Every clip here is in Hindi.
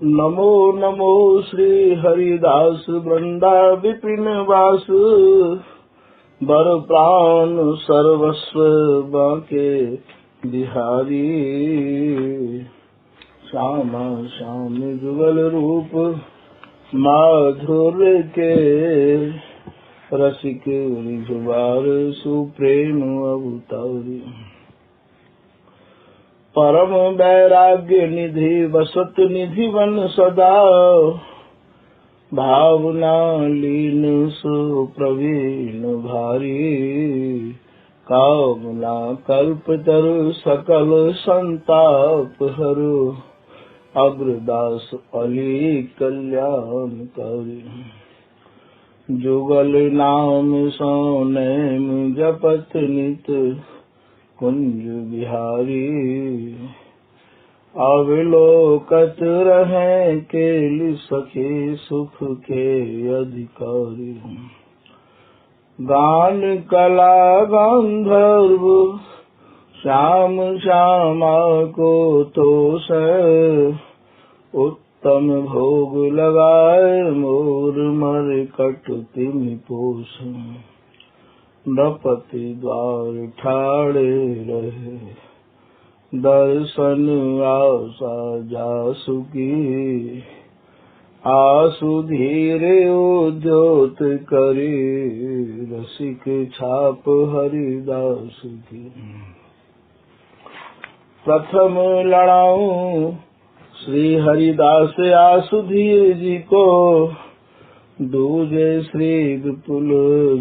नमो नमो श्री हरिदास वृंदा विपिन वास बर प्राण सर्वस्व बाके बिहारी श्यामा श्याम जुगल रूप माधुर्य के रसिक रिझवार सुप्रेम अवतारी परम वैराग्य निधि वसत निधि वन सदा भावना लीन सु प्रवीण भारी कामना कल्प तरु सकल संताप हरु अग्रदास अली कल्याणकारी जुगल नाम सो नैम जपत नित कुंज बिहारी अवलोकत रहे केलि सखे सुख के अधिकारी गान कला गंधर्व श्याम श्यामा को तोष उत्तम भोग लगाए मोर मर कट तिमि पोष नपति द्वार ठाड़े रहे दर्शन आशा जासु की आसु धीरे उद्योत करे रसिक छाप हरिदास की प्रथम लड़ाऊं श्री हरिदास आसु धीर जी को दूजे श्री विपुल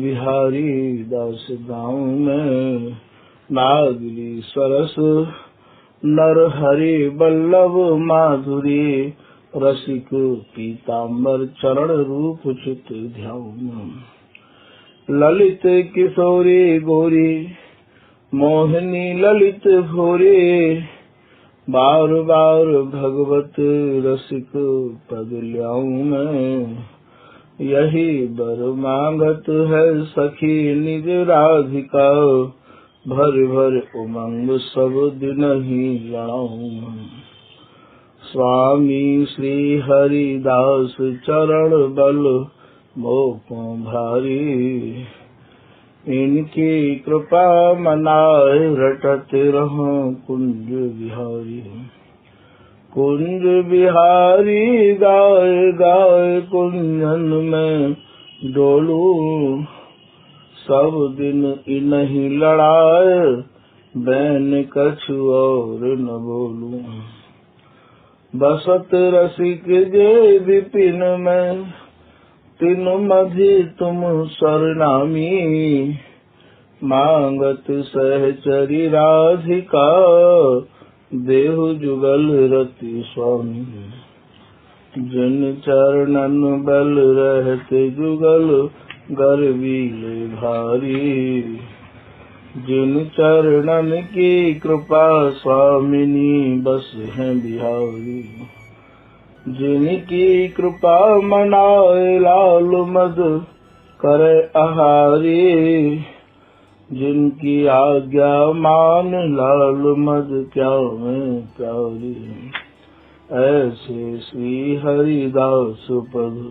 बिहारी दास गाँव में नागली सरस नर हरि बल्लभ माधुरी रसिक पीताम्बर चरण रूप चित ध्यान ललित किशोरी गोरी मोहिनी ललित भोरी बार बार भगवत रसिक पद ल्याऊं मैं यही बर मांगत है सखी निज राधिका भर भर उमंग सब दिन ही लड़ाऊं स्वामी श्री हरिदास चरण बल मोको भारी इनकी कृपा मनाए रटत रहो कुंज बिहारी कुंज बिहारी गाय गाय कुंजन में डोलू सब दिन इन्हीं लड़ाए बैन कछु और न बोलू बसत रसिक जे विपिन में तिन मधि तुम सरनामी मांगत सहचरी राधिका देहु जुगल रति स्वामी जिन चरणन बल रहते जुगल गर्वीले भारी जिन चरणन की कृपा स्वामिनी बस है बिहारी जिनकी कृपा मनाए लाल मद करे आहारी जिनकी आज्ञा मान लाल मद क्या मैं प्यारी ऐसे श्री हरिदास पद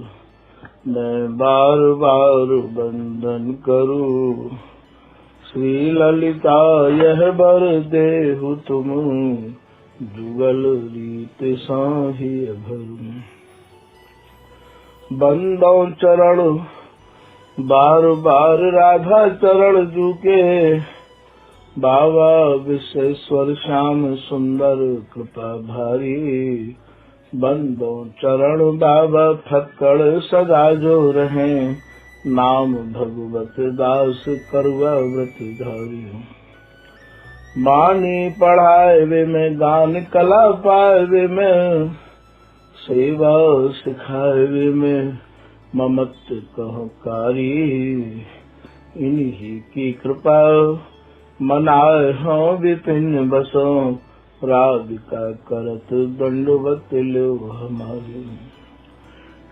मैं बार बार वंदन करूं श्री ललिता यह बर देहु तुम जुगल रीत साही भरू बंदो चरण बार बार राधा चरण जूके बाबा विश्वेश्वर श्याम सुंदर कृपा भारी बंदो चरण बाबा फक्कड़ सदा जो रहे नाम भगवत दास करवा व्रत धारी बानी पढ़ाए वे में गान कला पाए वे में सेवा सिखाए वे में ममत कहकारी इन्हीं की कृपा मनाए हों विपिन बसों, राधिका करत दंडवत लो हमारी।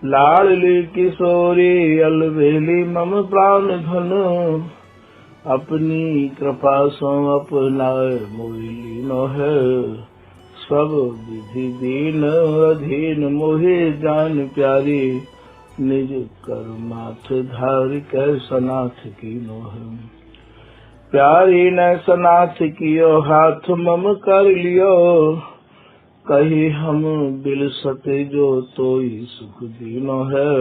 लाडली किशोरी अलबेली मम प्राण धन, अपनी कृपा सो अपनाए मोहि लीनो है। सब विधि दीन अधीन मोहि जान प्यारी, निज कर माथ धारि कै सनाथ कीनो है। प्यारी न सनाथ कियो हाथ मम कर लियो, कही हम बिलसते जो तोई सुख दीनो है।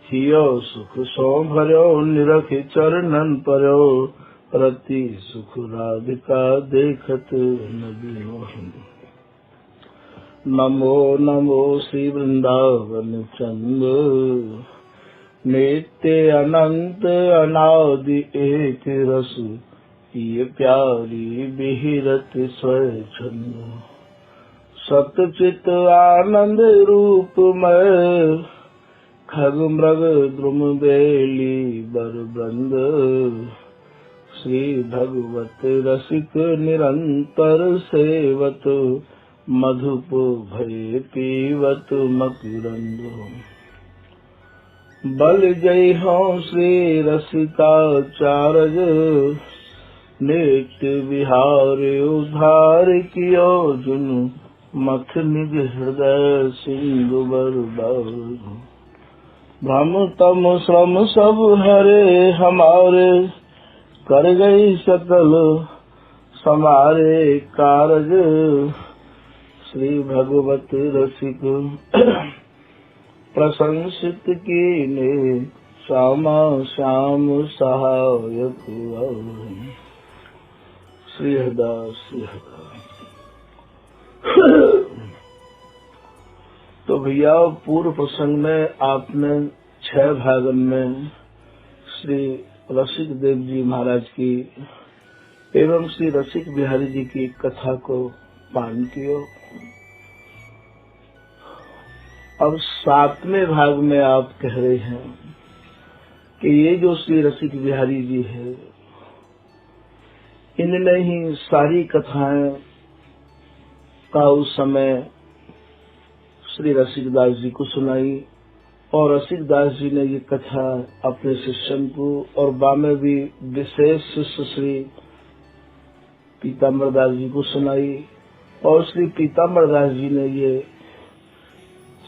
हियो सुख सो भर्यो निरख चरणन पर्यो, रति सुख राधिका देखत न बीनो। नमो नमो श्री वृंदावन चंद, नित्य अनंत अनादि एक रस, ये प्यारी बिहरत स्वय छंद। सतचित आनंद रूप में, खग मृग द्रुम बेली बर बृंद। श्री भगवत रसिक निरंतर सेवत, मधुप भय पीवत मकरंद। बल जय हो श्री रसिकाचार्य, नित्य विहार उद्धार कियो जुन, मथ निज हृदय सिंधु बर। भ्रम तम श्रम सब हरे हमारे, कर गई सकल समारे कारज। श्री भगवत रसिक प्रशंसित कीने, श्यामा श्याम सहायक। श्री हरदास श्री हरदास। तो भैया पूर्व प्रसंग में आपने 6 भागन में श्री रसिक देव जी महाराज की एवं श्री रसिक बिहारी जी की कथा को पान किया। अब 7वें भाग में आप कह रहे हैं कि ये जो श्री रसिक बिहारी जी है, इनने ही सारी कथाएं का उस समय श्री रसिकदास जी को सुनाई, और रसिकदास जी ने ये कथा अपने शिष्यन को, और बामे भी विशेष शिष्य श्री पीताम्बरदास जी को सुनाई, और श्री पीताम्बरदास जी ने ये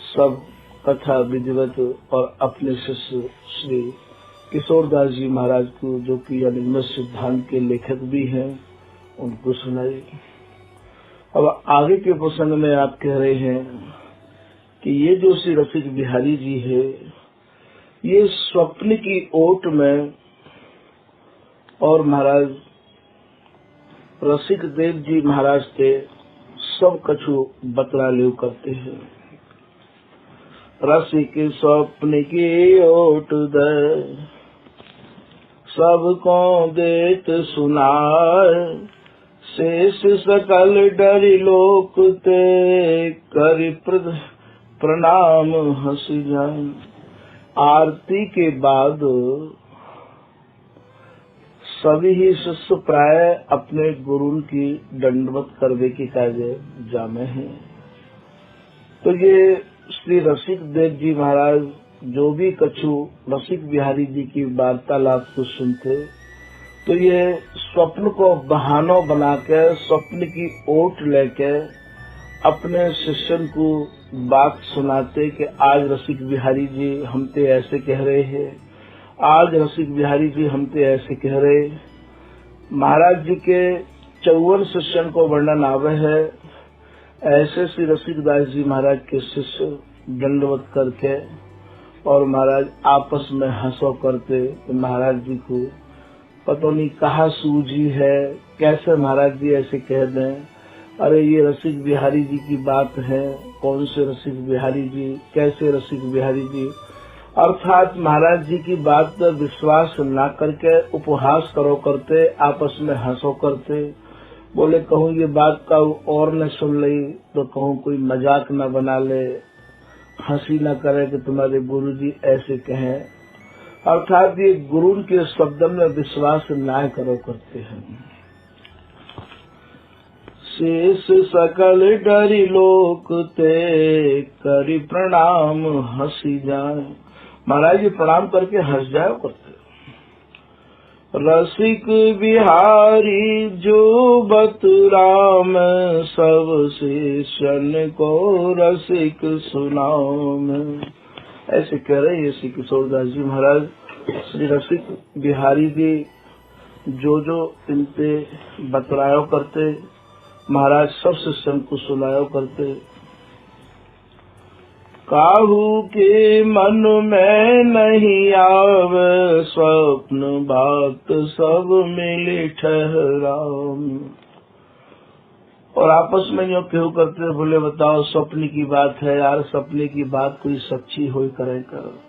सब कथा विधिवत और अपने शिष्य श्री किशोरदास जी महाराज को, जो कि अनिर्मल सिद्धांत के लेखक भी हैं, उनको सुनाई। अब आगे के प्रसंग में आप कह रहे हैं कि ये जो श्री रसिक बिहारी जी है, ये स्वप्न की ओट में, और महाराज रसिक देव जी महाराज के सब कछु बतला ले करते हैं। रसिक स्वप्न की ओट दे, सबको देत सुनाए, शेष सकल डरि लोक ते, करि प्रणाम हंसी जाए। आरती के बाद सभी ही शिष्य प्राय अपने गुरु की दंडवत करने के कार्य जामे हैं। तो ये श्री रसिक देव जी महाराज जो भी कछु रसिक बिहारी जी की वार्तालाप को सुनते, तो ये स्वप्न को बहाना बना के, स्वप्न की ओट लेके अपने शिष्यन को बात सुनाते कि आज रसिक बिहारी जी हमते ऐसे कह रहे हैं, आज रसिक बिहारी जी हमते ऐसे कह रहे। महाराज जी के 54 शिष्यन को वर्णन आवे है। ऐसे श्री रसिकदास जी महाराज के शिष्य दंडवत करके और महाराज आपस में हंसो करते, महाराज जी को पता नहीं कहाँ सूझी है, कैसे महाराज जी ऐसे कह दें, अरे ये रसिक बिहारी जी की बात है, कौन से रसिक बिहारी जी, कैसे रसिक बिहारी जी। अर्थात महाराज जी की बात पर विश्वास न करके उपहास करो करते, आपस में हंसो करते। बोले कहूँ ये बात का और न सुन ली तो कहूँ कोई मजाक न बना ले, हंसी न करे कि तुम्हारे गुरुजी ऐसे कहें। अर्थात ये गुरु के शब्द में विश्वास न्याय करो करते हैं। शेष सकल डरि लोक ते करी प्रणाम हंसी जाए। महाराज जी प्रणाम करके हंस जाओ करते। रसिक बिहारी जो बतराम सब शिष्यन को रसिक सुनाम। ऐसे कह रहे हैं श्री किशोरदास जी महाराज। श्री रसिक बिहारी जी जो इनपे बतरायो करते, महाराज सब शिष्यन को सुनायो करते। काहू के मन में नहीं आवे स्वप्न बात सब मिली ठहराम। और आपस में जो क्यों करते, बोले बताओ सपने की बात है यार, सपने की बात कोई सच्ची हो करे कर।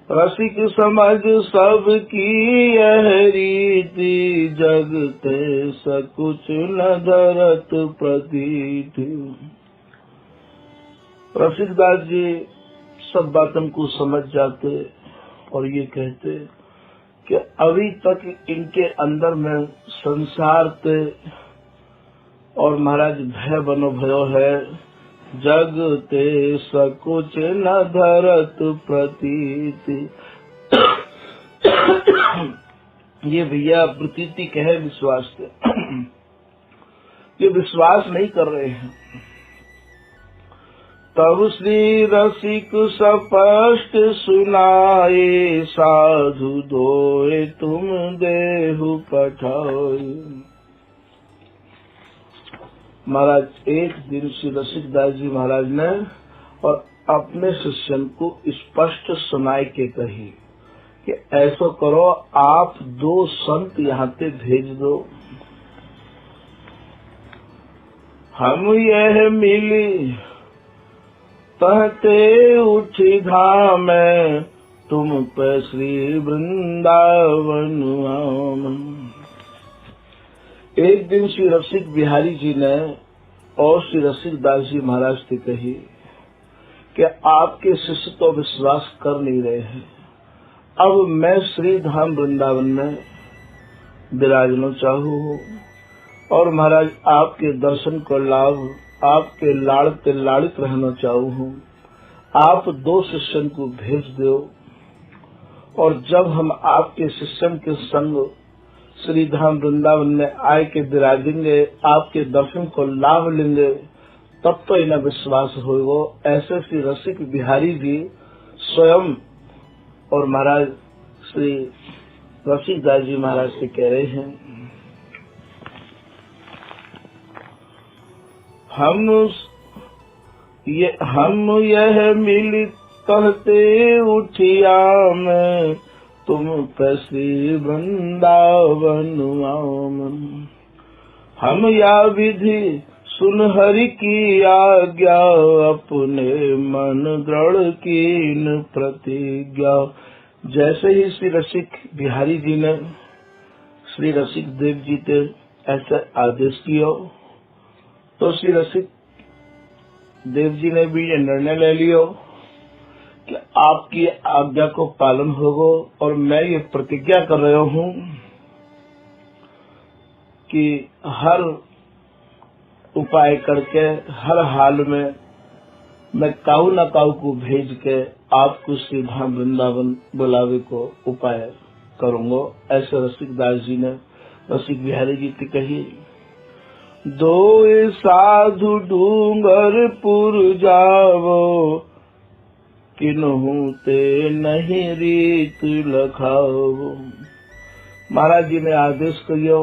रसिक समझ सब की यह रीति जगते सकुच न धरत प्रतीति। रसिकदास जी सब बातों को समझ जाते और ये कहते कि अभी तक इनके अंदर में संसार ते और महाराज भय बनो भयो है। जगते सकुच न धरत प्रतीति। ये भैया प्रतीति कहे विश्वास थे, ये विश्वास नहीं कर रहे हैं। तब श्री रसिक स्पष्ट सुनाए साधु दोए तुम देहु पठाए। महाराज एक दिन श्री रसिकदास जी महाराज ने और अपने शिष्यन को स्पष्ट सुनाई के कही कि ऐसा करो, आप 2 संत यहाँ पे भेज दो। हम यह मिली कहते उठी धाम तुम पे श्री वृंदावन आम। एक दिन श्री रसिक बिहारी जी ने और श्री रसिकदास जी महाराज से कही कि आपके शिष्य तो विश्वास कर नहीं रहे हैं, अब मैं श्री धाम वृंदावन में विराजना चाहूँ और महाराज आपके दर्शन को लाभ, आपके लाड़ते लाड़ित रहना चाहूँ। आप 2 शिष्यन को भेज दो और जब हम आपके शिष्यन के संग श्री धाम वृंदावन में आए के विराजेंगे, आपके दर्शन को लाभ लेंगे, तब तो इन्हें विश्वास होगा। ऐसे श्री रसिक बिहारी जी स्वयं और महाराज श्री रसिकदास जी महाराज से कह रहे हैं। हम यह मिली कहते उठिया में तुम पे श्री वृंदावन आम। हम या विधि सुन हरि की आज्ञा अपने मन दृढ़ कीन प्रतिज्ञा। जैसे ही श्री रसिक बिहारी जी ने श्री रसिक देव जी से ऐसा आदेश किया तो श्री रसिक देव जी ने भी ये निर्णय ले लियो कि आपकी आज्ञा को पालन होगा। और मैं ये प्रतिज्ञा कर रहा हूँ कि हर उपाय करके हर हाल में मैं काऊ न काऊ को भेज के आपको श्री धाम वृंदावन बुलावे को उपाय करूँगा। ऐसे रसिकदास जी ने रसिक बिहारी जी से कही। 2 साधु डूंगरपुर जावो किन्हू ते नहीं रीत लखाओ। महाराज जी ने आदेश किया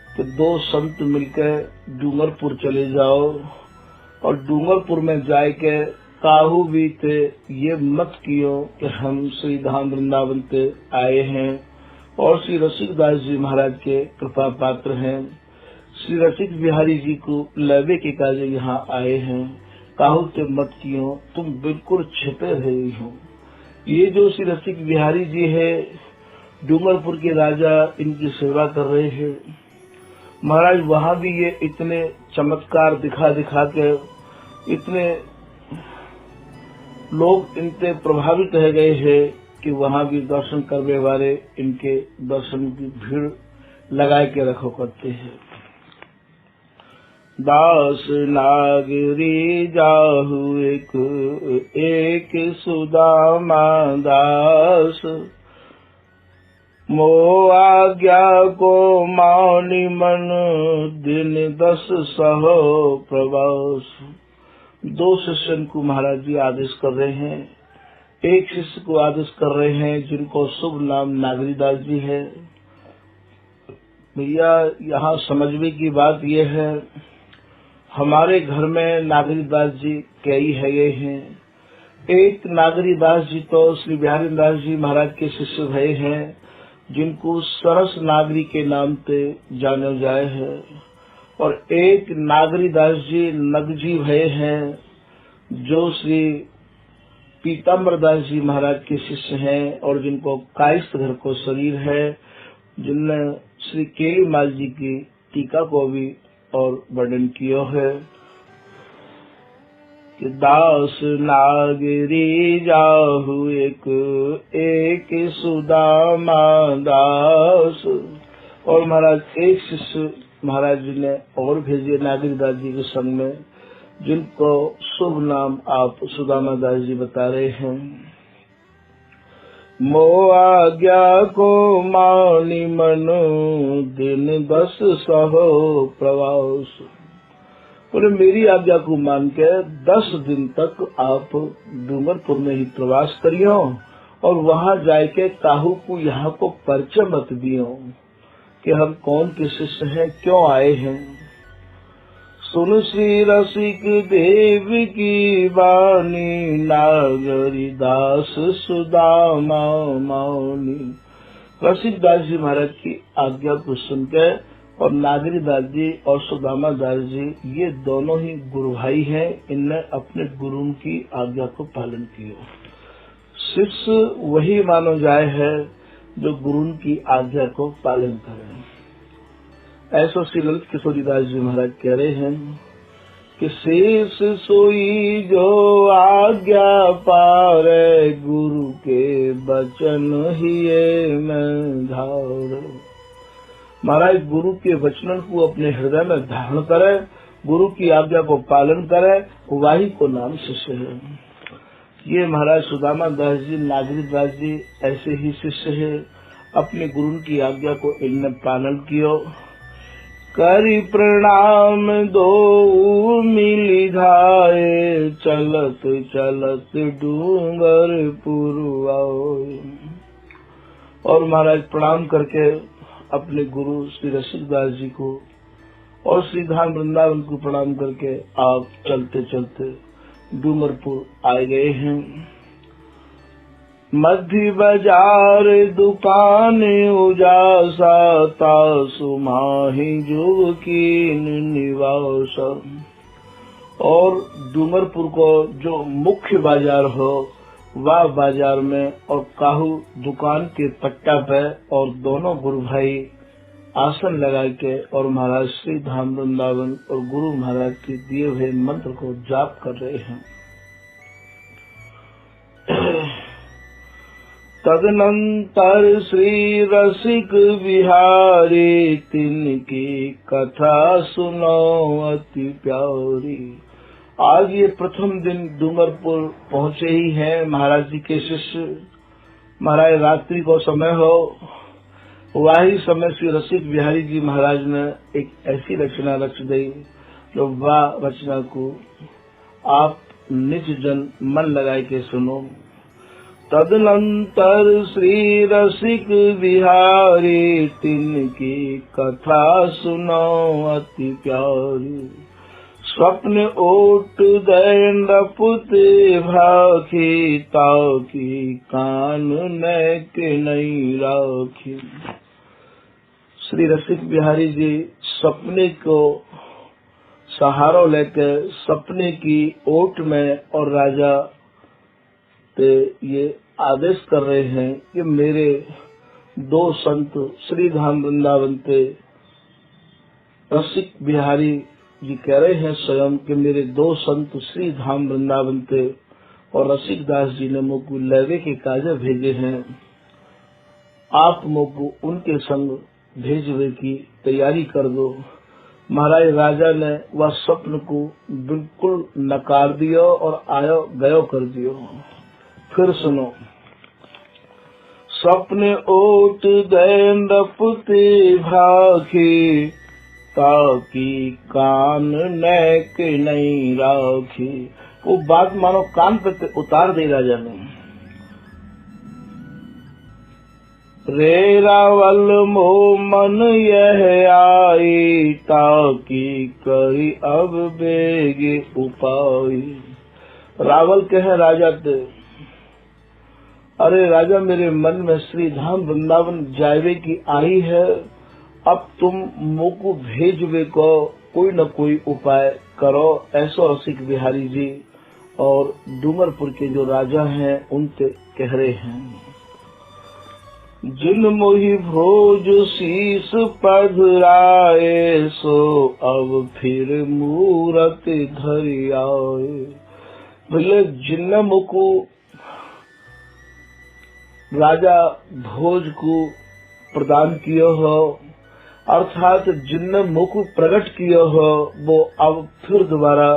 कि 2 संत मिलकर डूंगरपुर चले जाओ और डूंगरपुर में जाके काहू भी थे ये मत कियो कि हम श्री धाम वृंदावन से आए हैं और श्री रसिकदास जी महाराज के कृपा पात्र हैं। श्री रसिक बिहारी जी को लेवे के काज यहाँ आए हैं। काहू से मत कियो, तुम बिल्कुल छिपे रहे हो। ये जो श्री रसिक बिहारी जी है डूंगरपुर के राजा, इनकी सेवा कर रहे हैं। महाराज वहाँ भी ये इतने चमत्कार दिखा दिखा के इतने लोग इनसे प्रभावित रह गए हैं कि वहाँ भी दर्शन करने वाले इनके दर्शन की भीड़ लगा के रखो करते हैं। दास नागरी जाहु एक सुदामा दास, मो आज्ञा को मानी मन दिन 10 सहो प्रवास। 2 शिष्य को महाराज जी आदेश कर रहे हैं। एक शिष्य को आदेश कर रहे हैं जिनको शुभ नाम नागरीदास जी है। भैया यहाँ समझने की बात यह है, हमारे घर में नागरीदास जी कई है ये हैं। एक नागरीदास जी तो श्री बिहारी दास जी महाराज के शिष्य भय हैं, जिनको सरस नागरी के नाम से जाना जाए है। और एक नागरीदास जी नगजी भय हैं, जो श्री पीताम्बर दास जी महाराज के शिष्य हैं और जिनको कायस्थ घर को शरीर है, जिनने श्री केली माल जी की टीका को भी और वर्णन किया है कि दास नागरी जाहु एक सुदामा दास। और महाराज एक शिष्य महाराज जी ने और भेजे नागरीदास जी के संग में, जिनको शुभ नाम आप सुदामा दास जी बता रहे हैं। मो आज्ञा को मानी मनु दिन 10 सहो प्रवास। बोले मेरी आज्ञा को मान के 10 दिन तक आप डूंगरपुर में ही प्रवास करियो और वहाँ जाके काहू को यहाँ को परिचय मत दियो कि हम कौन के शिष्य हैं, क्यों आए हैं। सुन श्री रसिक देव की वाणी नागरी दास सुदामा मौनी। रसिक दास जी महाराज की आज्ञा को सुन के और नागरी दास जी और सुदामा दास जी ये दोनों ही गुरु भाई हैं, इनने अपने गुरु की आज्ञा को पालन किया। शिष्य वही मानो जाए है जो गुरु की आज्ञा को पालन करे। ऐसा श्री ललित किशोरी दास जी महाराज कह रहे हैं कि शेष सोई जो आज्ञा पारे, गुरु के वचन ही में धारे। महाराज गुरु के वचन को अपने हृदय में धारण करे, गुरु की आज्ञा को पालन करे, वही को नाम शिष्य है। ये महाराज सुदामा दास जी नागरी दास जी ऐसे ही शिष्य है। अपने गुरु की आज्ञा को इनने पालन कियो। करी प्रणाम दो मिली धाये, चलत चलत डूंगरपुर आओ। और महाराज प्रणाम करके अपने गुरु श्री रसिकदास जी को और श्री धाम वृंदावन को प्रणाम करके आप चलते चलते डूंगरपुर आ गए हैं। मध्य बाजार दुकान उजासा, तासु माही जुग की निवास। और डूंगरपुर को जो मुख्य बाजार हो वह बाजार में और काहू दुकान के पट्टा पे और दोनों गुरु भाई आसन लगा के और महाराज श्री धाम वृंदावन और गुरु महाराज के दिए हुए मंत्र को जाप कर रहे हैं। तदनंतर श्री रसिक बिहारी तिनकी कथा सुनो अति प्यारी। आज ये प्रथम दिन डूंगरपुर पहुंचे ही हैं महाराज जी के शिष्य। महाराज रात्रि को समय हो, वही समय श्री रसिक बिहारी जी महाराज ने एक ऐसी रचना रच दी जो वह रचना को आप निज जन मन लगाए के सुनो। तदनंतर श्री रसिक बिहारी तिनकी कथा सुनो अति प्यारी। स्वप्न ओट दैंडपुते भाखी, ताकी कान नैक नहीं राखी। श्री रसिक बिहारी जी सपने को सहारा लेकर सपने की ओट में और राजा ते ये आदेश कर रहे हैं कि मेरे 2 संत श्री धाम वृंदावन पे रसिक बिहारी जी कह रहे हैं स्वयं कि मेरे 2 संत श्री धाम वृंदावन पे और रसिक दास जी ने मुझको लेवे के काजे भेजे हैं। आप मुझको उनके संग भेजवे की तैयारी कर दो। महाराज राजा ने वह स्वप्न को बिल्कुल नकार दियो और आयो गयो कर दियो। फिर सुनो। स्वप्न ओट गए नपते भाखी, ताकि कान नैक नहीं राखी। वो बात मानो कान पे उतार दे राजा ने। रे रावल मोह मन यह आई, ताकि करी अब बेगे उपाय। रावल कहे राजा ते, अरे राजा मेरे मन में श्री धाम वृंदावन जावे की आई है। अब तुम मोको भेजवे को कोई न कोई उपाय करो। ऐसो रसिक बिहारी जी और डूंगरपुर के जो राजा हैं उनसे कह रहे हैं। जिन मोहि भोज शीस पधराए, सो अब फिर मूरत धरि आए। बोले जिन मुको राजा भोज को प्रदान किया हो, अर्थात जिन मुख प्रकट किया हो, वो अब फिर दोबारा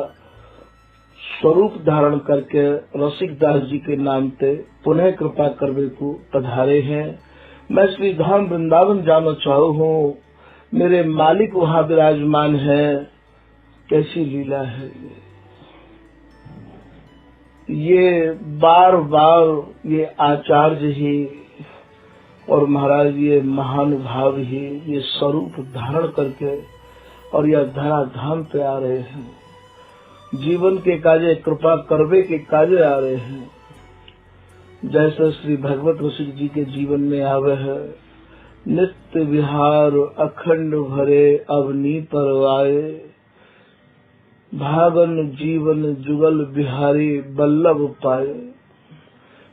स्वरूप धारण करके रसिक दास जी के नाम पे पुनः कृपा करवे को पधारे हैं। मैं श्री धाम वृंदावन जाना चाहू हूँ, मेरे मालिक वहाँ विराजमान है। कैसी लीला है ये बार बार ये आचार्य ही और महाराज ये महानुभाव ही ये स्वरूप धारण करके और यह धरा धाम पे आ रहे हैं। जीवन के काजे कृपा करवे के काजे आ रहे हैं। जैसे श्री भगवत रसिक जी के जीवन में आवे है। नित्य विहार अखंड भरे अवनी परवाए, भागन जीवन जुगल बिहारी बल्लभ पाए।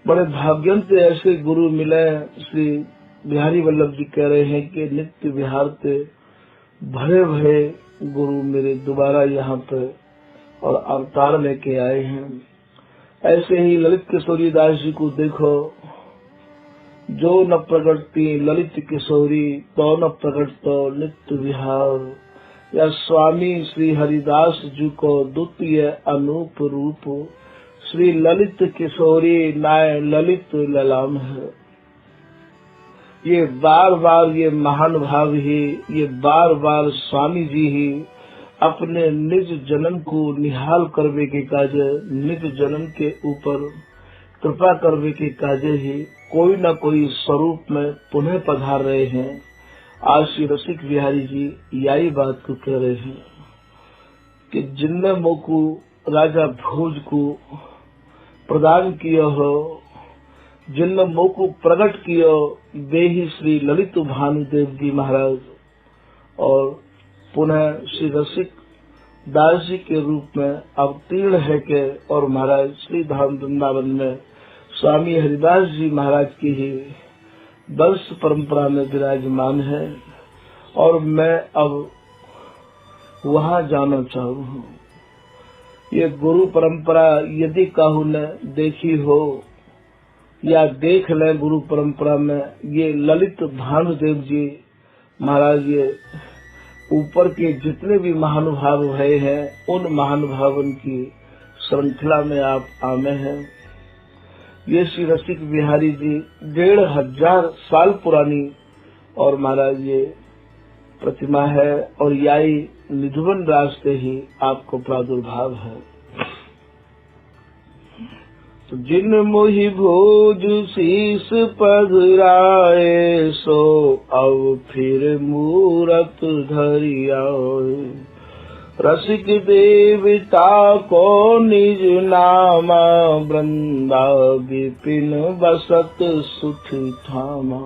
बड़े भाग्यवंत ऐसे गुरु मिले। श्री बिहारी वल्लभ जी कह रहे हैं कि नित्य विहार से भरे भरे गुरु मेरे दोबारा यहाँ पे और अवतार लेके आए हैं। ऐसे ही ललित किशोरी दास जी को देखो, जो न प्रगटती ललित किशोरी, तो न प्रगट तो नित्य विहार। या स्वामी श्री हरिदास जी को द्वितीय अनूप रूप, श्री ललित किशोरी नाय ललित ललाम है। ये बार बार ये महान भाव ही, ये बार बार स्वामी जी ही अपने निज जन्म को निहाल करवे के काजे, निज जन्म के ऊपर कृपा करवे के काजे ही कोई न कोई स्वरूप में पुनः पधार रहे हैं। आज श्री रसिक बिहारी जी यही बात को कह रहे हैं कि जिनने मोको राजा भोज को प्रदान किया हो, जिनने मोको प्रकट किया, वे ही श्री ललित भानुदेव जी महाराज और पुनः श्री रसिक दास जी के रूप में अवतीर्ण है के और महाराज श्री धाम वृंदावन में स्वामी हरिदास जी महाराज की ही वंश परंपरा में विराजमान है। और मैं अब वहाँ जाना चाहू हूँ। ये गुरु परंपरा यदि कहूँ न देखी हो या देख ले गुरु परंपरा में, ये ललित भानुदेव जी महाराज ये ऊपर के जितने भी महानुभाव भये हैं उन महानुभावन की श्रृंखला में आप आमे हैं। ये श्री रसिक बिहारी जी 1500 साल पुरानी और महाराज ये प्रतिमा है और यही निधुवन रास्ते ही आपको प्रादुर्भाव है। तो जिन मोहि भोज शीस पधराए, सो अब फिर मूरत धरि आए। रसिक देवता को निज नामा, वृंदा विपिन बसत सुख थामा।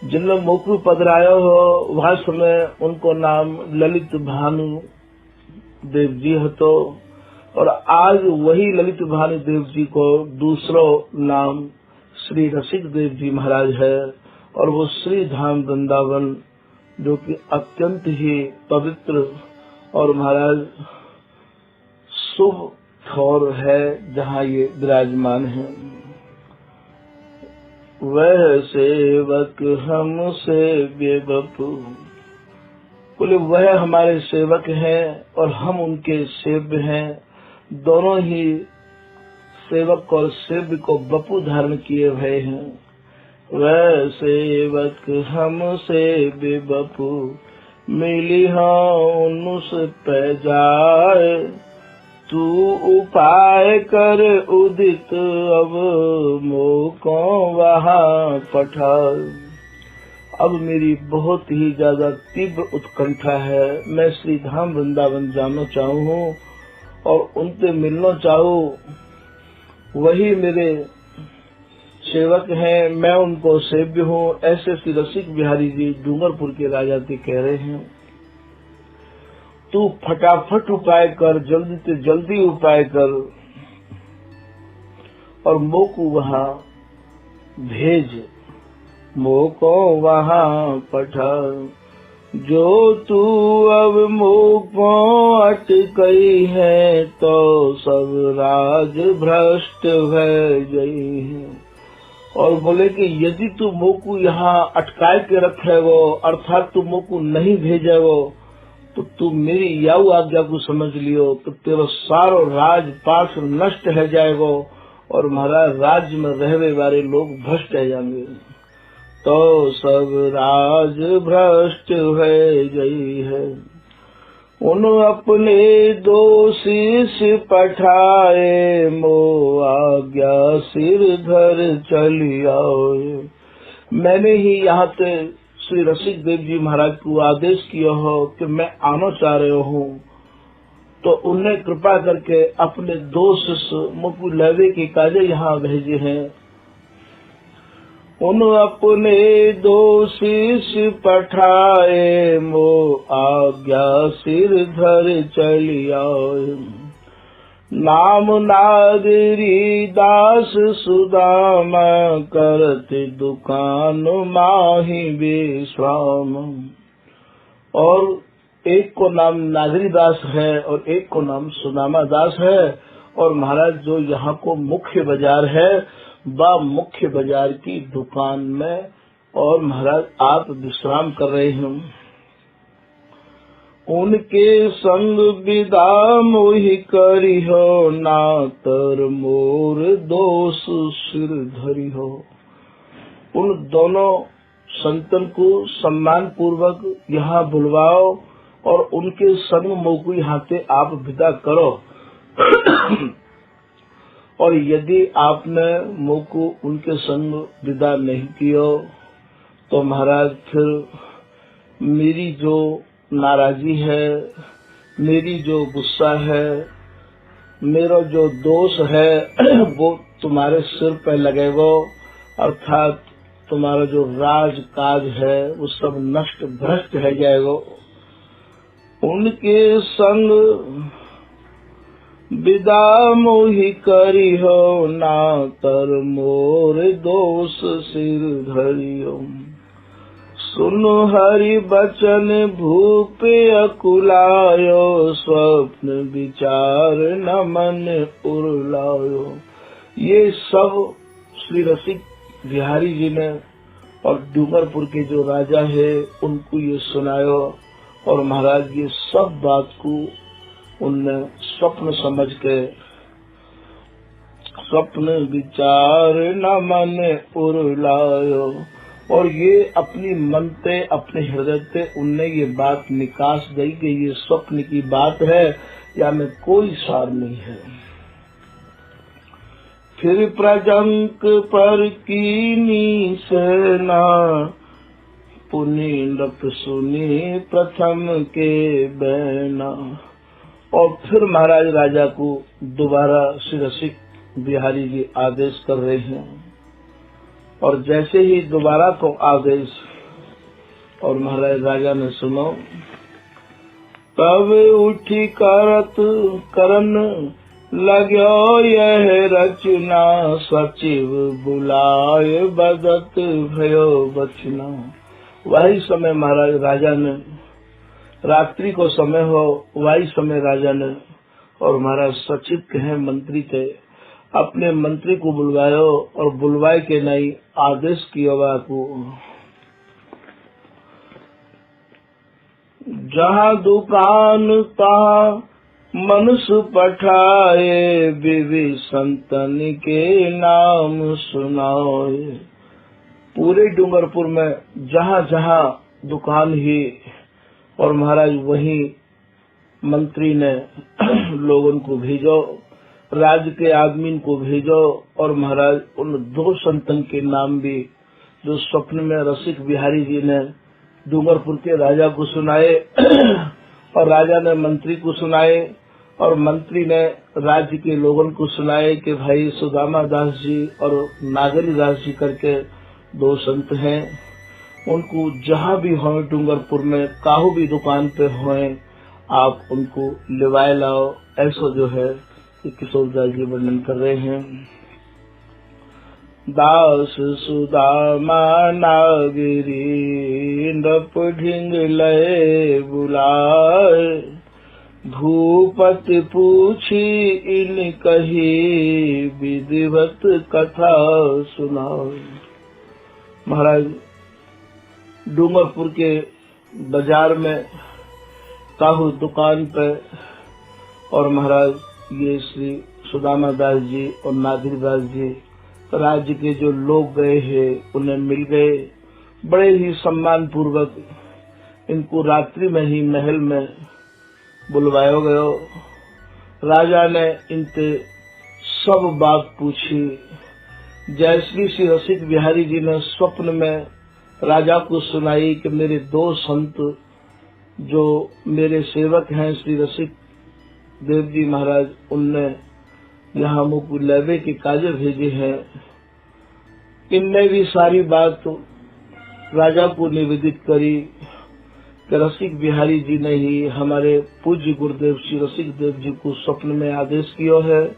जिन मुख पधरायो हो वह समय उनको नाम ललित भानु देव जी हतो और आज वही ललित भानु देव जी को दूसरो नाम श्री रसिक देव जी महाराज है। और वो श्री धाम वृंदावन जो कि अत्यंत ही पवित्र और महाराज शुभ ठौर है जहाँ ये विराजमान है। वह सेवक हमसे बेवफू, बोले वह हमारे सेवक हैं और हम उनके सेव्य हैं। दोनों ही सेवक और सेव्य को बपू धारण किए हुए हैं। वह सेवक हमसे बेवफू, मिली उनुस पे जाए। तू उपाय कर उदित अब मोको वहाँ पठाए। अब मेरी बहुत ही ज्यादा तीव्र उत्कंठा है। मैं श्री धाम वृंदावन जाना चाहूँ और उनसे मिलना चाहूँ। वही मेरे सेवक हैं, मैं उनको सेव्य हूँ। ऐसे श्री रसिक बिहारी जी डूंगरपुर के राजा से कह रहे हैं। तू फटाफट उपाय कर, जल्दी से जल्दी उपाय कर और मोको वहाँ भेज, मोको वहाँ पठा। जो तू अब मोको अटकई है, तो सब राज भ्रष्ट भय गई है। और बोले कि यदि तू मोकू यहाँ अटकाए के रखे वो, अर्थात तू मोकू नहीं भेजे वो, तो तू मेरी याऊ आज्ञा को समझ लियो तो तेरा सारो राजपाट नष्ट है जाएगो और महाराज राज्य में रहने वाले लोग भ्रष्ट है जाएंगे। तो सब राज भ्रष्ट है गई है। उन अपने दोषीश पठाए, मो आज्ञा सिर धर चली आओ। मैंने ही यहाँ से श्री रसिक देव जी महाराज को आदेश किया हो कि मैं आना चाह रहे हूँ, तो उन्हें कृपा करके अपने दो शिष्य मुझको लेवे के काजे यहाँ भेजे हैं। उन अपने दो शिष्य पठाए, मो आज्ञा सिर धर चली आओ। नाम नागरी दास सुदामा, करत दुकान माही विश्राम। और एक को नाम नागरी दास है और एक को नाम सुदामा दास है। और महाराज जो यहाँ को मुख्य बाजार है, वह मुख्य बाजार की दुकान में और महाराज आप विश्राम कर रहे हैं। उनके संग विदा मोहि करी हो, नातर मोर दोष सिर धरी हो। उन दोनों संतन को सम्मान पूर्वक यहाँ बुलवाओ और उनके संग मोकू यहाँ से आप विदा करो। और यदि आपने मोकू उनके संग विदा नहीं किया तो महाराज फिर मेरी जो नाराजी है, मेरी जो गुस्सा है, मेरा जो दोष है वो तुम्हारे सिर पे लगेगा। अर्थात तुम्हारा जो राज काज है वो सब नष्ट भ्रष्ट है जाएगा। उनके संग विदा मोहि करी हो, नातर मोर दोष सिर धरी हो। सुन हरि बचन भूप अकुलायो, स्वप्न विचार न मन उर्लायो। ये सब श्री रसिक बिहारी जी ने और डूंगरपुर के जो राजा है उनको ये सुनायो। और महाराज ये सब बात को उनने स्वप्न समझ के, स्वप्न विचार न मन उर्लायो। और ये अपनी मन से, अपने हृदय से उनने ये बात निकास दी कि ये स्वप्न की बात है या में कोई सार नहीं है। फिर प्रजंक पर कीनी सेना, पुनि नृप सुनी प्रथम के बैना। और फिर महाराज राजा को दोबारा श्री रसिक बिहारी जी आदेश कर रहे हैं। और जैसे ही दोबारा को आदेश और महाराज राजा ने सुनो, तब उठी करत करन लाग्यो यह रचना, सचिव बुलाए बदत भयो बचना। वही समय महाराज राजा ने, रात्रि को समय हो, वही समय राजा ने और महाराज सचिव कहे मंत्री थे, अपने मंत्री को बुलवायो और बुलवाए के नहीं आदेश किया बापू, जहाँ दुकान तहाँ मनुष्य पठाए, बीवी संतन के नाम सुनाए। पूरे डूंगरपुर में जहाँ जहाँ दुकान ही, और महाराज वही मंत्री ने लोगों को भेजो, राज्य के आदमी को भेजो, और महाराज उन 2 संतन के नाम भी जो स्वप्न में रसिक बिहारी जी ने डूंगरपुर के राजा को सुनाए और राजा ने मंत्री को सुनाए, और मंत्री ने राज्य के लोगों को सुनाए कि भाई सुदामा दास जी और नागरी दास जी करके 2 संत हैं, उनको जहाँ भी हो डूंगरपुर में काहू भी दुकान पे होए, आप उनको लिवाए लाओ। ऐसा जो है किशोर दास जी वर्णन कर रहे हैं। दास सुदामा नागरी नप ढिंग लय बुलाए, भूपति पूछी इन कही विधिवत कथा सुनाए। महाराज डूंगरपुर के बाजार में काहू दुकान पे, और महाराज ये श्री सुदामा दास जी और नागरी दास जी राज्य के जो लोग गए हैं उन्हें मिल गए। बड़े ही सम्मान पूर्वक इनको रात्रि में ही महल में बुलवाया गयो। राजा ने इनसे सब बात पूछी। जैसे श्री रसिक बिहारी जी ने स्वप्न में राजा को सुनाई कि मेरे 2 संत जो मेरे सेवक हैं श्री रसिक देव जी महाराज, उनने यहाँ मुझको लेवे के काजे भेजे हैं। इनने भी सारी बात राजा को निवेदित करी कि रसिक बिहारी जी ने ही हमारे पूज्य गुरुदेव श्री रसिक देव जी को स्वप्न में आदेश किया है,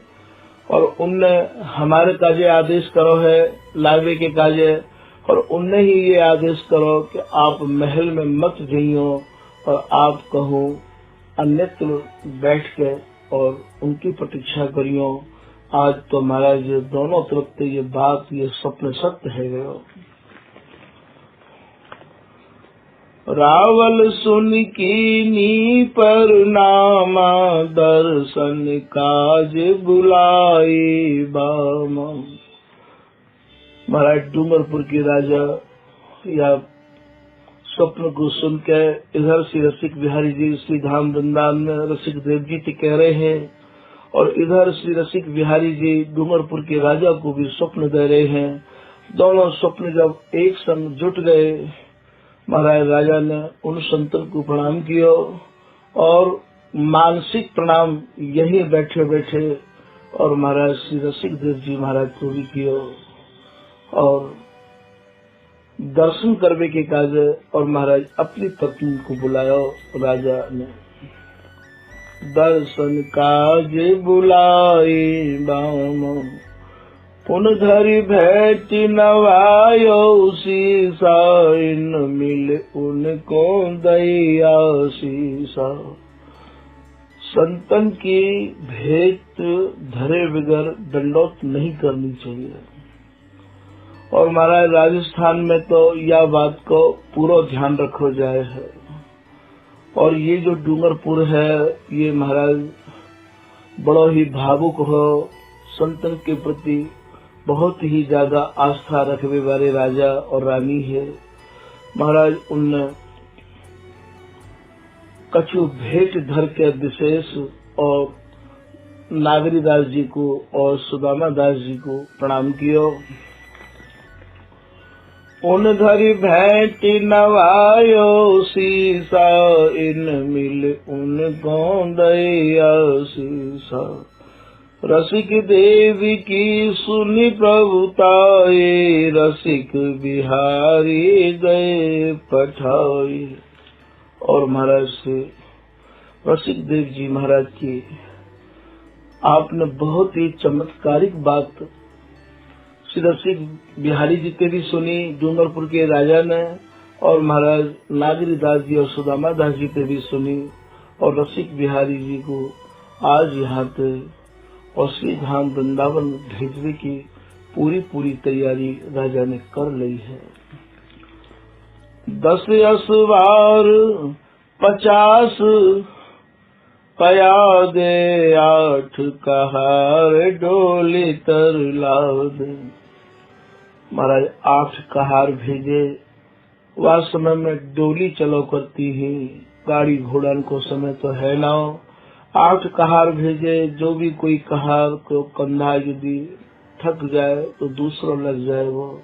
और उनने हमारे काजे आदेश करो है लावे के काजे, और उनने ही ये आदेश करो कि आप महल में मत जाइयो और आप कहो अन्यत्र बैठ के और उनकी प्रतीक्षा करियो। आज तो महाराज दोनों तरफ से ये बात, ये स्वप्न सत्य है गयो। रावल सुन कीनी पर नामा, दर्शन काज बुलाई बामा। महाराज डूंगरपुर के राजा या स्वप्न को सुन के इधर श्री रसिक बिहारी जी श्री धाम वृंदावन में रसिक देव जी से कह रहे हैं, और इधर श्री रसिक बिहारी जी डूंगरपुर के राजा को भी स्वप्न दे रहे हैं। दोनों स्वप्न जब एक संग जुट गए, महाराज राजा ने उन संतों को प्रणाम किया, और मानसिक प्रणाम यही बैठे बैठे, और महाराज श्री रसिक देव जी महाराज को भी किया, और दर्शन करने के काज, और महाराज अपनी पत्नी को बुलाया। राजा ने दर्शन काज बुलाई बामो, उन धरी भेट नवायो शीसा, इन मिल उनको दया शीसा। संतन की भेंट धरे बगैर दंडोत नहीं करनी चाहिए। और महाराज राजस्थान में तो यह बात को पूरा ध्यान रखो जाए है। और ये जो डूंगरपुर है, ये महाराज बड़ा ही भावुक हो, संतन के प्रति बहुत ही ज्यादा आस्था रखने वाले राजा और रानी है। महाराज उन कछु भेंट धर के विशेष और नागरी दास जी को और सुदामा दास जी को प्रणाम कियो। उन धरी भेंट नवायो शीसा, इन मिल उनको दया शीसा। रसिक देव की सुनी प्रभुताए, रसिक बिहारी गए पठाए। और महाराज से रसिक देव जी महाराज की आपने बहुत ही चमत्कारिक बात श्री रसिक बिहारी जी के भी सुनी, डूंगरपुर के राजा ने, और महाराज नागरी दास जी और सुदामा दास जी के भी सुनी, और रसिक बिहारी जी को आज यहाँ पे और श्री धाम वृंदावन भेजने की पूरी तैयारी राजा ने कर ली है। 10 असवार 50 पया दे 8 कहार डोली तर लाद। महाराज 8 कहार भेजे। वह समय में डोली चलो करती ही, गाड़ी घोड़ा को समय तो है ना। 8 कहार भेजे। जो भी कोई कहार को कंधा यदि थक जाए तो दूसरा लग जाए वो।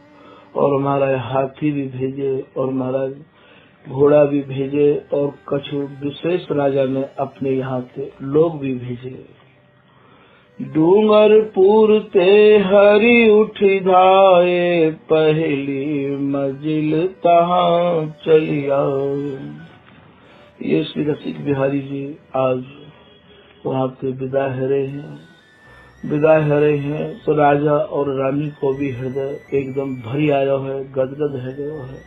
और हमारा हाथी भी भेजे और महाराज घोड़ा भी भेजे और कुछ विशेष राजा ने अपने यहाँ के लोग भी भेजे। डूंगरपुर ते हरि उठी धाये, पहली मंजिल तहाँ चली आए। ये श्री रसिक बिहारी जी आज वहाँ पे विदा हरे हैं। तो राजा और रानी को भी हृदय एकदम भरी आया है, गदगद है गया है।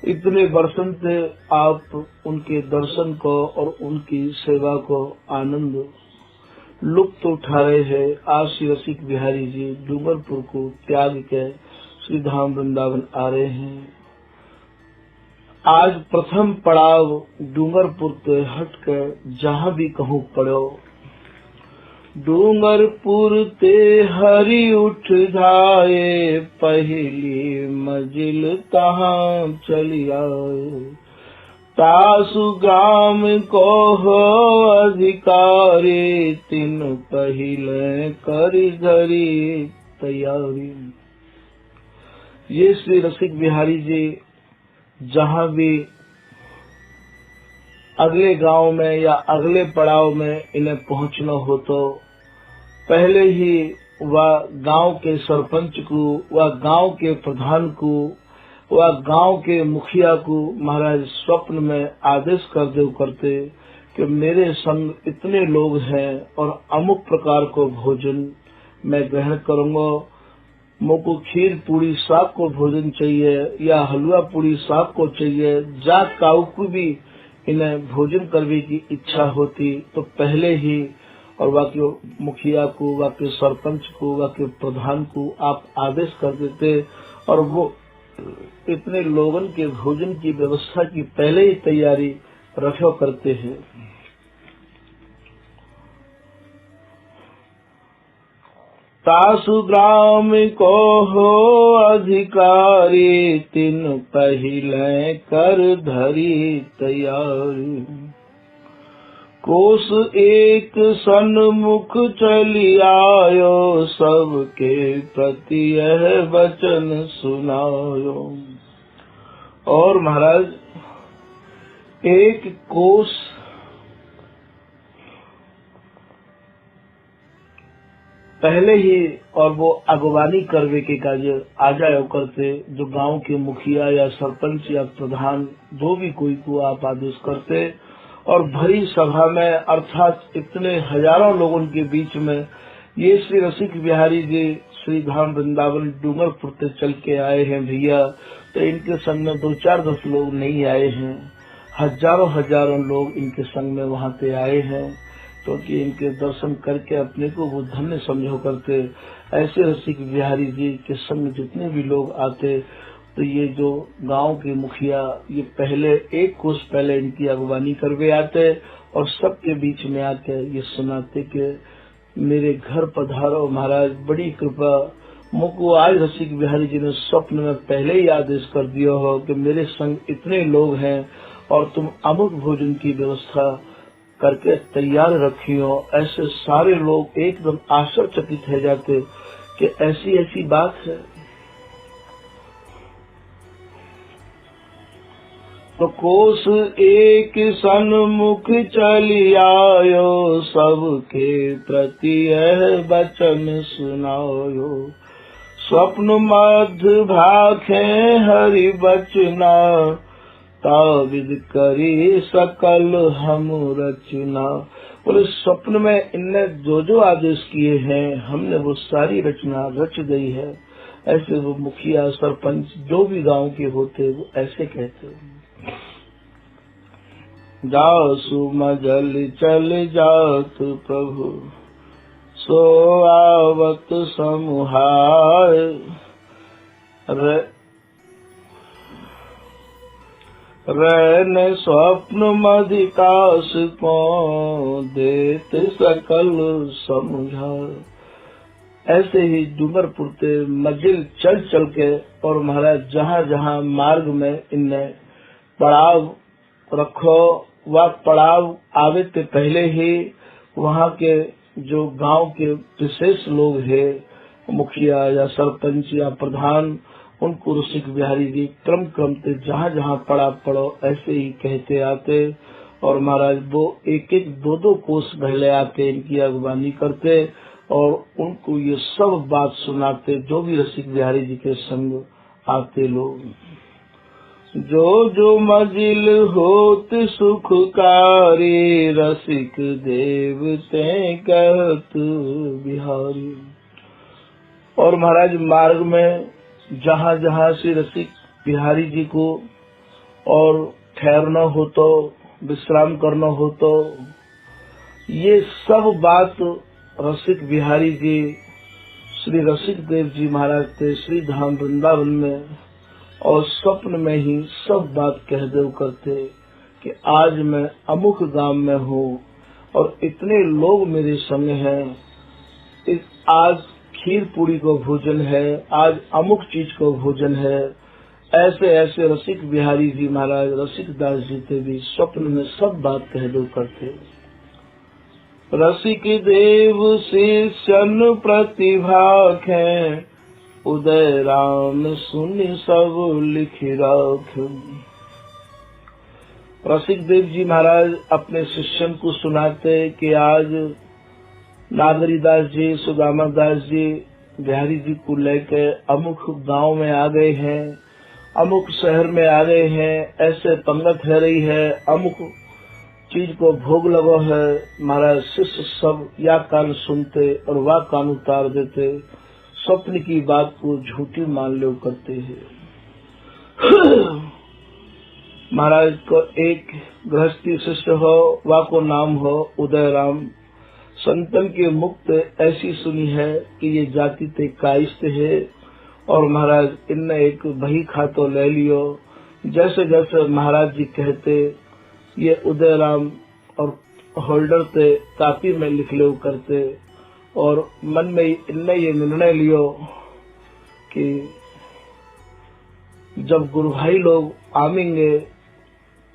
इतने वर्षों से आप उनके दर्शन को और उनकी सेवा को आनंद लुप्त उठा रहे हैं। आज श्री रसिक बिहारी जी डूंगरपुर को त्याग के श्री धाम वृंदावन आ रहे हैं। आज प्रथम पड़ाव डूंगरपुर से हट कर जहाँ भी कहूँ पड़ो। डूंगरपुर ते हरि उठ जाए, पहली मंजिल तहाँ चली आए। तासु ग्राम को हो अधिकारी, तिन पहले करी धरी तैयारी। ये श्री रसिक बिहारी जी जहाँ भी अगले गांव में या अगले पड़ाव में इन्हें पहुंचना हो तो पहले ही वह गांव के सरपंच को, वह गांव के प्रधान को, वह गांव के मुखिया को महाराज स्वप्न में आदेश करते कि मेरे संग इतने लोग हैं और अमुक प्रकार को भोजन मैं ग्रहण करूंगा। मुझको खीर पूरी साग को भोजन चाहिए या हलवा पूरी साग को चाहिए। जा काऊ को भी इन्हें भोजन करने की इच्छा होती तो पहले ही और वाक्य मुखिया को, वाक्य सरपंच को, वाक्य प्रधान को आप आदेश कर देते और वो इतने लोगों के भोजन की व्यवस्था की पहले ही तैयारी रखा करते हैं। तासु ग्राम को हो अधिकारी, तिन पहले कर धरी तैयारी। कोस एक सन्मुख चली आयो, सबके प्रति यह वचन सुनायो। और महाराज एक कोस पहले ही और वो अगवानी करवे के कार्य आ जाया करते। जो गांव के मुखिया या सरपंच या प्रधान जो भी कोई को आप आदेश करते और भरी सभा में अर्थात इतने हजारों लोगों के बीच में ये श्री रसिक बिहारी जी श्री धाम वृंदावन डूंगरपुर से चल के आए हैं भैया। तो इनके संग में 2-4-10 लोग नहीं आए हैं, हजारों लोग इनके संग में वहाँ पे आए हैं क्योंकि इनके दर्शन करके अपने को वो धन्य समझो करते। ऐसे रसिक बिहारी जी के संग जितने भी लोग आते तो ये जो गांव के मुखिया ये पहले एक कोस पहले इनकी अगवानी करवे आते और सबके बीच में आके ये सुनाते कि मेरे घर पधारो महाराज, बड़ी कृपा। मुझको आज रसिक बिहारी जी ने स्वप्न में पहले ही आदेश कर दिया हो कि मेरे संग इतने लोग हैं और तुम अमुक भोजन की व्यवस्था करके तैयार रखियो। ऐसे सारे लोग एकदम आश्चर्यचकित हो जाते कि ऐसी बात है। तो कोस एक सन्मुख चली आयो, सबके प्रति यह वचन सुनायो। स्वप्न मध्य भाखे हरि बचना, ताविद करी सकल हम रचना। बोले स्वप्न में इनने जो आदेश किए हैं हमने वो सारी रचना रच गई है। ऐसे वो मुखिया सरपंच जो भी गांव के होते वो ऐसे कहते। जासु मजल चल जात प्रभु, सो आवत समुहाय। रैन स्वप्न मधिकास को, देत सकल समझाय। ऐसे ही डूंगरपुर ते मजिल चल चल के और महाराज जहाँ जहाँ मार्ग में इनने पड़ाव रखो, वह पड़ाव आवे ते पहले ही वहाँ के जो गांव के विशेष लोग हैं, मुखिया या सरपंच या प्रधान, उनको रसिक बिहारी जी क्रम क्रम से जहाँ जहाँ पड़ा पड़ो ऐसे ही कहते आते। और महाराज वो एक एक दो दो कोस पहले आके इनकी अगवानी करते और उनको ये सब बात सुनाते, जो भी रसिक बिहारी जी के संग आते लोग। जो जो मजिल होत सुखकारी, रसिक देव ते कहत बिहारी। और महाराज मार्ग में जहाँ जहाँ से रसिक बिहारी जी को और ठहरना हो तो, विश्राम करना हो तो, ये सब बात रसिक बिहारी जी श्री रसिक देव जी महाराज थे श्री धाम वृंदावन में, और स्वप्न में ही सब बात कह दो करते कि आज मैं अमुक गांव में हूँ और इतने लोग मेरे संग हैं, आज खीर पूरी को भोजन है, आज अमुक चीज को भोजन है। ऐसे ऐसे रसिक बिहारी जी महाराज रसिक दास जी थे भी स्वप्न में सब बात कह दो करते। रसिक देव शिष्यन प्रतिभा है, उदय राम सुन सब लिख राख। रसिक देव जी महाराज अपने शिष्यन को सुनाते कि आज नागरी दास जी, सुदामा दास जी बिहारी जी को लेकर अमुक गांव में आ गए हैं, अमुक शहर में आ गए हैं, ऐसे पंगत है रही है, अमुक चीज को भोग लगो है। महाराज शिष्य सब या कान सुनते और वह कान उतार देते, स्वप्न की बात को झूठी मान लो करते हैं। महाराज को एक गृहस्थी शिष्य हो, वह को नाम हो उदय राम। संतन के मुक्त ऐसी सुनी है कि ये जाति ते कायस्थ है। और महाराज इनने एक बही खातो ले लियो, जैसे जैसे महाराज जी कहते ये उदय राम और होल्डर ते कापी में लिख लो करते। और मन में इनने ये निर्णय लियो कि जब गुरु भाई लोग आवेंगे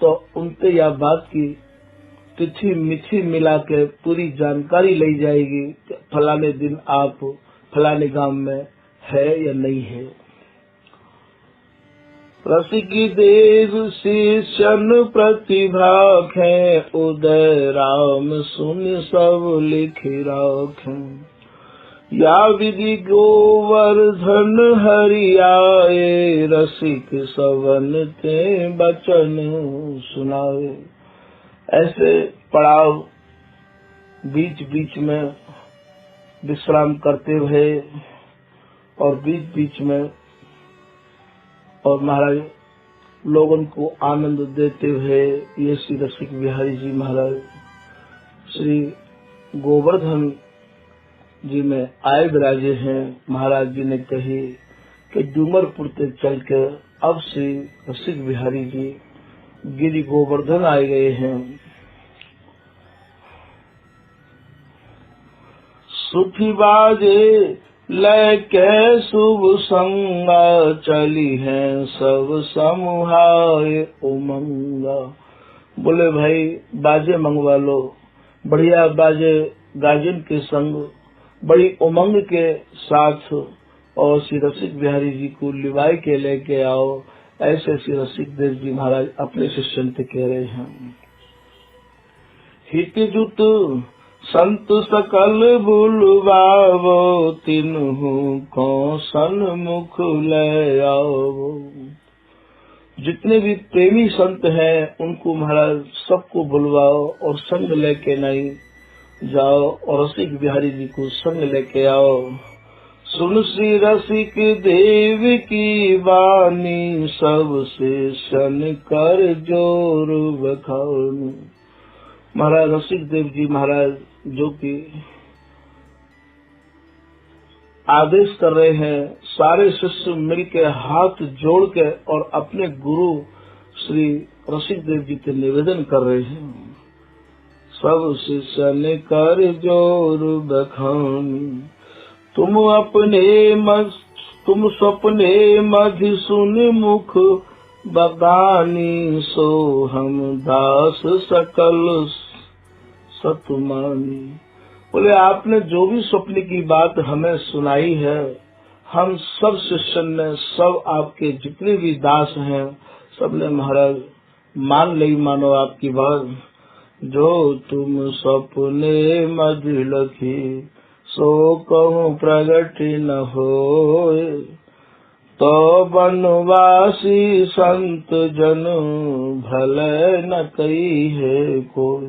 तो उनसे यह बात की तिथि मिथि मिला के पूरी जानकारी ली जाएगी कि फलाने दिन आप फलाने गांव में है या नहीं है। रसिकी देव शिष्यन प्रतिभा है, उदय राम सुन सब लिख राख। या विधि गोवर्धन हरियाए, रसिक सवन ते बचन सुनाए। ऐसे पड़ाव बीच बीच में विश्राम करते हुए और बीच बीच में और महाराज लोगों को आनंद देते हुए ये श्री रसिक बिहारी जी महाराज श्री गोवर्धन जी में आए विराजे हैं। महाराज जी ने कही कि डूमरपुर से चल के अब श्री रसिक बिहारी जी गिरि गोवर्धन आए गए हैं। सुखी बाजे लेके शुभ संगा, चली हैं सब समूहाय उमंगा। बोले भाई बाजे मंगवा लो, बढ़िया बाजे गाजिन के संग बड़ी उमंग के साथ, और श्री रसिक बिहारी जी को लिवाई के लेके आओ। ऐसे श्री रसिक देव जी महाराज अपने शिष्यन से कह रहे हैं। हित जुत संत सकल बुलवावो, तिन्हु को सन्मुख ले आओ। जितने भी प्रेमी संत हैं उनको महाराज सबको बुलवाओ और संग लेके नहीं जाओ, और रसिक बिहारी जी को संग लेके आओ। सुन श्री रसिक देव की वाणी, सबसे शन कर जोर बखानी। महाराज रसिक देव जी महाराज जो कि आदेश कर रहे हैं, सारे शिष्य मिलकर हाथ जोड़ के और अपने गुरु श्री रसिक देव जी के निवेदन कर रहे हैं। सब शिष्य ने कर जोर बखानी, तुम सपने मधि सुन मुख बगानी, सो हम दास सकल सतमानी। बोले आपने जो भी स्वप्न की बात हमें सुनाई है, हम सब शिष्य ने, सब आपके जितने भी दास हैं, सबने महाराज मान ली, मानो आपकी बात। जो तुम सपने मधि लखी, सो कहूँ प्रगट न होए, तो बनवासी संत जन भले न कही है कोई।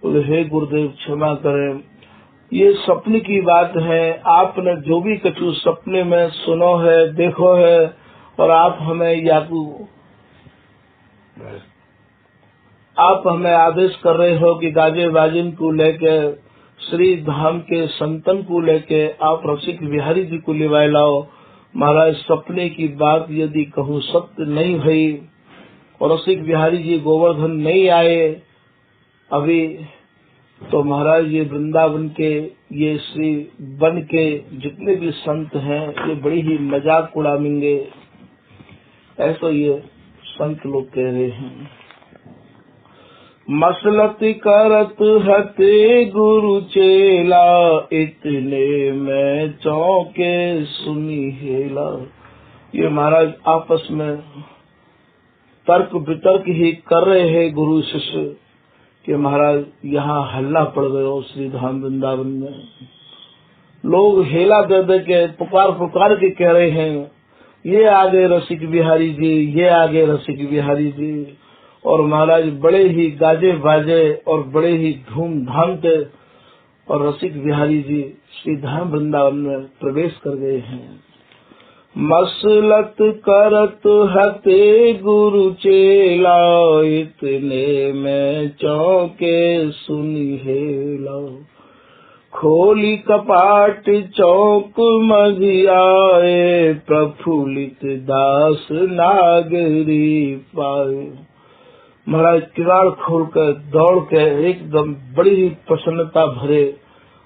बोले हे गुरुदेव क्षमा करें, ये सपने की बात है, आपने जो भी कछु सपने में सुनो है, देखो है, और आप हमें आदेश कर रहे हो कि गाजे बाजिन को लेके, श्री धाम के संतन को लेके आप रसिक बिहारी जी को लिवाए लाओ। महाराज सपने की बात यदि कहूँ सत्य नहीं भई, और रसिक बिहारी जी गोवर्धन नहीं आए अभी, तो महाराज ये वृंदावन के, ये श्री वन के जितने भी संत हैं, ये बड़ी ही मजाक उड़ाएंगे, ऐसा ये संत लोग कह रहे हैं। मसलत करत हते गुरु चेला, इतने में चौके सुनी हेला। ये महाराज आपस में तर्क वितर्क ही कर रहे हैं गुरु शिष्य कि महाराज यहाँ हल्ला पड़ गयो श्री धाम वृंदावन में। लोग हेला दे दे के पुकार के कह रहे हैं, ये आगे रसिक बिहारी जी, ये आगे रसिक बिहारी जी। और महाराज बड़े ही गाजे बाजे और बड़े ही धूमधाम से और रसिक बिहारी जी श्री धाम वृंदावन में प्रवेश कर गए हैं। मसलत करत हते गुरु चेला, इतने में चौके सुनी हेला। खोली कपाट चौक मझि आए, प्रफुल्लित दास नागरी पाए। महाराज किवाड़ खोल कर दौड़ के एकदम बड़ी ही प्रसन्नता भरे,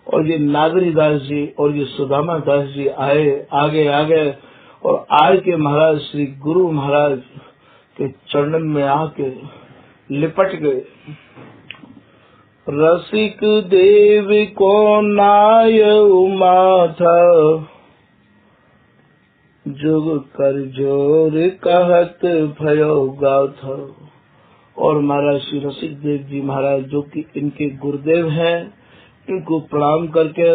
और ये नागरी दास जी और ये सुदामा दास जी आए आगे, और आए के महाराज श्री गुरु महाराज के चरणन में आके लिपट गए। रसिक देव को नाय माथा, जुग कर जोर कहत भयो गाथा। और महाराज श्री रसिक देव जी महाराज जो कि इनके गुरुदेव हैं, इनको प्रणाम करके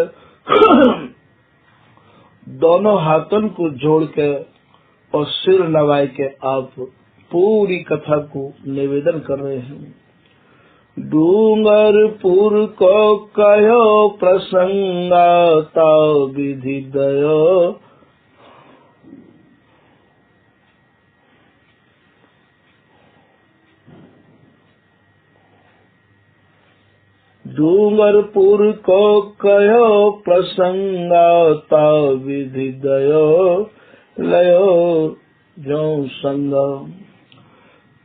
दोनों हाथों को जोड़ के और सिर नवाए के आप पूरी कथा को निवेदन कर रहे हैं। डूंगरपुर को कहो प्रसंगाता, विधि दयो डूंगरपुर को कहो प्रसंगाता, विधि दयो लयो जो संग।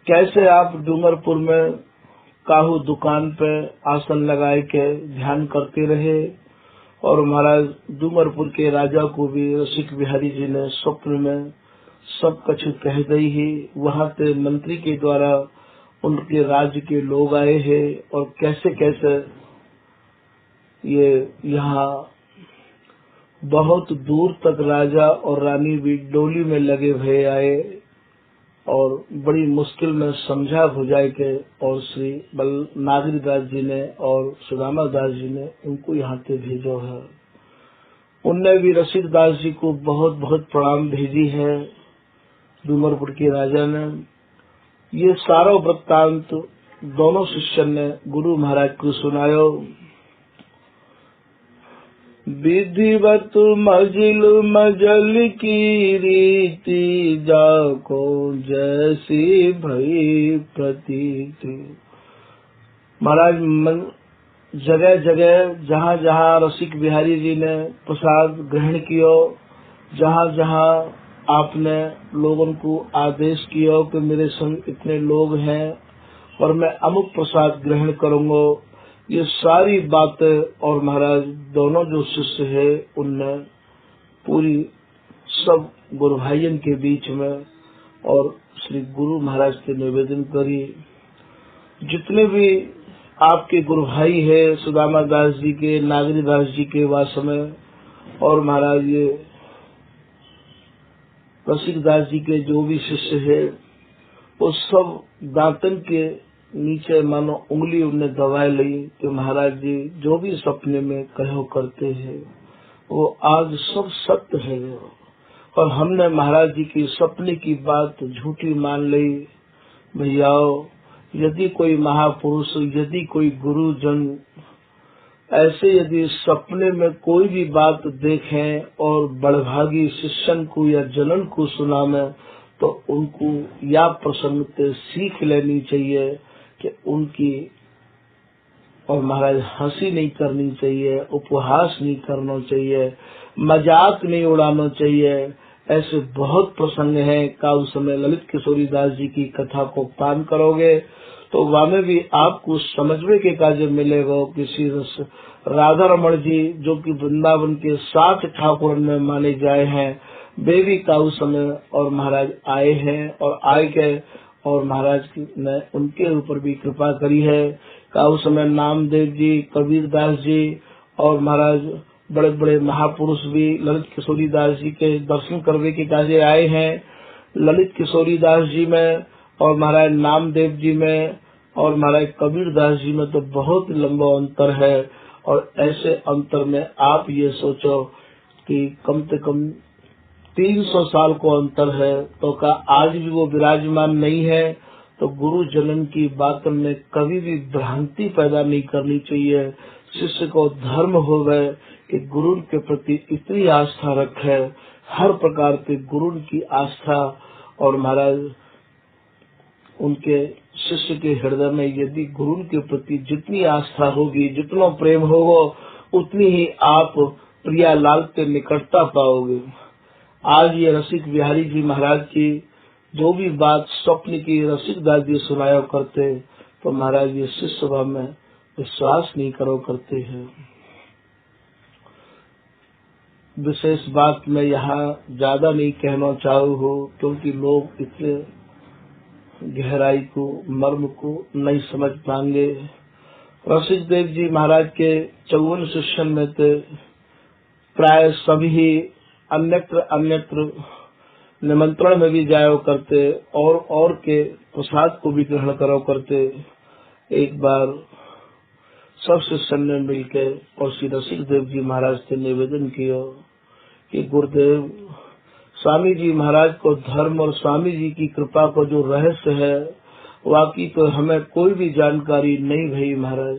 कैसे आप डूंगरपुर में काहू दुकान पे आसन लगाए के ध्यान करते रहे, और महाराज डूंगरपुर के राजा को भी रसिक बिहारी जी ने स्वप्न में सब कुछ कह दी ही। वहाँ पे मंत्री के द्वारा उनके राज्य के लोग आए हैं, और कैसे कैसे ये यहाँ बहुत दूर तक राजा और रानी भी डोली में लगे हुए आए, और बड़ी मुश्किल में समझा बुझाए के, और श्री नागरी दास जी ने और सुदामा दास जी ने उनको यहाँ पे भेजो है। उनने भी रसिक दास जी को बहुत बहुत प्रणाम भेजी है डूंगरपुर के राजा ने। ये सारा वृत्तांत दोनों शिष्य ने गुरु महाराज को सुनायो। विधिवत मजिल मजल की रीति, जाको जैसी भई प्रतीति। महाराज जगह जगह जहाँ जहाँ रसिक बिहारी जी ने प्रसाद ग्रहण किया, जहाँ जहाँ आपने लोगों को आदेश किया कि मेरे संग इतने लोग हैं और मैं अमुक प्रसाद ग्रहण करूंगा, ये सारी बातें और महाराज दोनों जो शिष्य है उनने पूरी सब गुरु भाइयों के बीच में और श्री गुरु महाराज के निवेदन करी। जितने भी आपके गुरु भाई है, सुदामा दास जी के, नागरी दास जी के वास में, और महाराज ये रसिक दास जी के जो भी शिष्य है, वो सब दांतन के नीचे मानो उंगली उनने दबाए ली कि महाराज जी जो भी सपने में कहो करते हैं वो आज सब सत्य है। और हमने महाराज जी की सपने की बात झूठी मान ली। भैया, यदि कोई महापुरुष, यदि कोई गुरुजन ऐसे यदि सपने में कोई भी बात देखें और बड़भागी शिष्यन को या जनन को सुनावे, तो उनको या प्रसन्नता सीख लेनी चाहिए कि उनकी और महाराज हंसी नहीं करनी चाहिए, उपहास नहीं करना चाहिए, मजाक नहीं उड़ाना चाहिए। ऐसे बहुत प्रसंग हैं का उस समय ललित किशोरी दास जी की कथा को पान करोगे तो वहाँ में भी आपको समझने के कार्य मिलेगा। किसी राधा रमण जी जो कि वृंदावन के 7 ठाकुर में माने जाए हैं, वे भी काउ समय और महाराज आए हैं और आए गए, और महाराज ने उनके ऊपर भी कृपा करी है। काउ समय नामदेव जी, कबीर दास जी और महाराज बड़े बड़े महापुरुष भी ललित किशोरी दास जी के दर्शन करने के कार्य आए हैं। ललित किशोरी दास जी में और महाराज नामदेव जी में और महाराज कबीर दास जी में तो बहुत लंबा अंतर है। और ऐसे अंतर में आप ये सोचो कि कम से कम 300 साल को अंतर है, तो का आज भी वो विराजमान नहीं है। तो गुरु जनन की बात में कभी भी भ्रांति पैदा नहीं करनी चाहिए। शिष्य को धर्म हो गए कि गुरु के प्रति इतनी आस्था रखे, हर प्रकार के गुरु की आस्था, और महाराज उनके शिष्य के हृदय में यदि गुरु के प्रति जितनी आस्था होगी, जितना प्रेम होगा, उतनी ही आप प्रियालाल के निकटता पाओगे। आज ये रसिक बिहारी जी महाराज की जो भी बात स्वप्न की रसिक दास जी सुनाया करते, तो महाराज ये शिष्य भाव में विश्वास नहीं करो करते हैं। विशेष बात मैं यहाँ ज्यादा नहीं कहना चाहू हूँ, क्योंकि लोग इतने गहराई को, मर्म को नहीं समझ पाएंगे। रसिक देव जी महाराज के 54 शिष्यों में थे, प्राय सभी अन्यत्र अन्यत्र निमंत्रण में भी जाया करते और के प्रसाद को भी ग्रहण करो करते। एक बार सब शिष्यों ने मिलकर और श्री रसिक देव जी महाराज से निवेदन किया कि गुरुदेव, स्वामी जी महाराज को धर्म और स्वामी जी की कृपा को जो रहस्य है, वाकई तो हमें कोई भी जानकारी नहीं भई। महाराज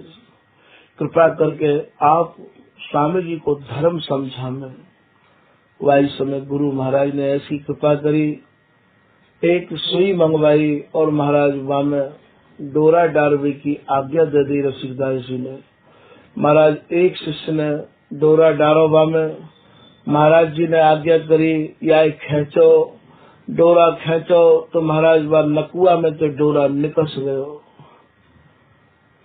कृपा करके आप स्वामी जी को धर्म समझावे। वही समय गुरु महाराज ने ऐसी कृपा करी, एक सुई मंगवाई और महाराज वहाँ में डोरा डालने की आज्ञा दे दी रसिकदास जी ने। महाराज एक शिष्य ने डोरा डालो, वहाँ में महाराज जी ने आज्ञा करी, या खेचो डोरा खेचो, तो महाराज वह नकुआ में तो डोरा निकस गयो।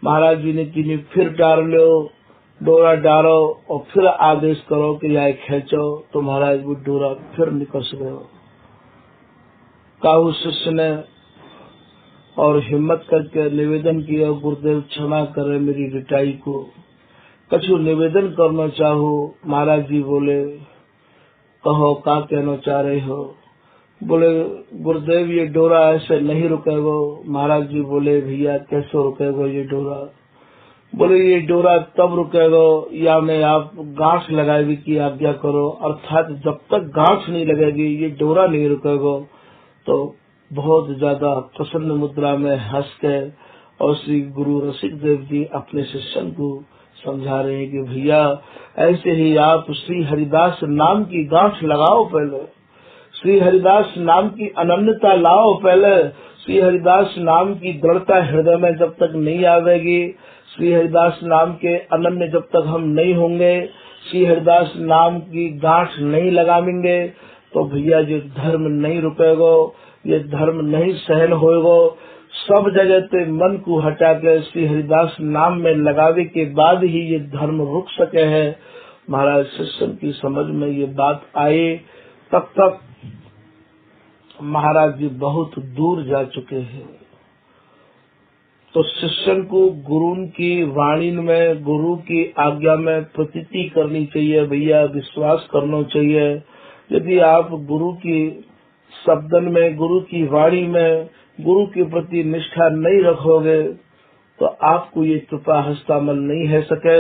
महाराज जी ने किन्हीं फिर डाल लो, डोरा डालो और फिर आदेश करो कि यह खेचो, तो महाराज वो डोरा फिर निकस गयो। काहू शिष्य ने और हिम्मत करके निवेदन किया, गुरुदेव क्षमा करे मेरी रिटाई को, कछु निवेदन करना चाहो। महाराज जी बोले, कहो का कहना चाह रहे हो। बोले, गुरुदेव ये डोरा ऐसे नहीं रुकेगा। महाराज जी बोले, भैया कैसे रुकेगा ये डोरा। बोले, ये डोरा तब रुकेगा या मैं आप गांठ लगाए की आज्ञा करो, अर्थात जब तक गांठ नहीं लगेगी ये डोरा नहीं रुकेगा। तो बहुत ज्यादा प्रसन्न मुद्रा में हंस के और श्री गुरु रसिक देव जी अपने शिष्यों को समझा रहे हैं कि भैया ऐसे ही आप श्री हरिदास नाम की गांठ लगाओ, पहले श्री हरिदास नाम की अनन्यता लाओ, पहले श्री हरिदास नाम की दृढ़ता हृदय में जब तक नहीं आवेगी, श्री हरिदास नाम के अनन्य जब तक हम नहीं होंगे, श्री हरिदास नाम की गांठ नहीं लगाएंगे, तो भैया ये धर्म नहीं रुकेगो, ये धर्म नहीं सहन होएगो। सब जगह पे मन को हटा के श्री हरिदास नाम में लगावे के बाद ही ये धर्म रुक सके है। महाराज शिष्य की समझ में ये बात आए, तब तक महाराज जी बहुत दूर जा चुके हैं। तो शिष्य को गुरु की वाणी में, गुरु की आज्ञा में प्रतीति करनी चाहिए, भैया विश्वास करना चाहिए। यदि आप गुरु की शब्दन में, गुरु की वाणी में, गुरु के प्रति निष्ठा नहीं रखोगे तो आपको ये कृपा हस्तामल नहीं है सके।